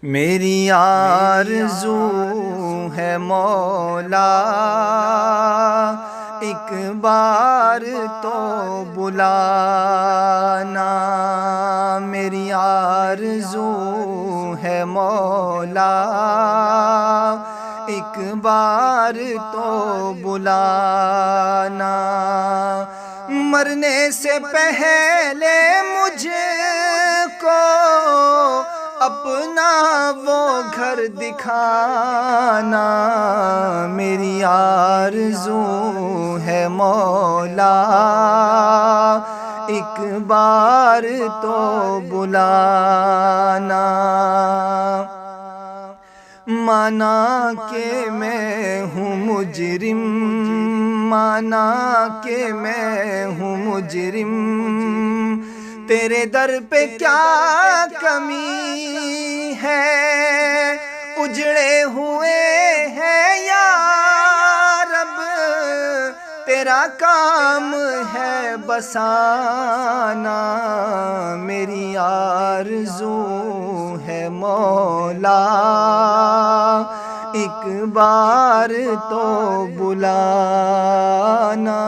میری آرزو ہے مولا ایک بار تو بلانا، میری آرزو ہے مولا ایک بار تو بلانا، مرنے سے پہلے مجھے کو اپنا وہ گھر دکھانا، میری آرزو ہے مولا ایک بار تو بلانا، مانا کہ میں ہوں مجرم، مانا کہ میں ہوں مجرم، تیرے در پہ کیا کمی ہے، اجڑے ہوئے ہیں یا رب تیرا کام ہے بسانا، میری آرزو ہے مولا ایک بار تو بلانا۔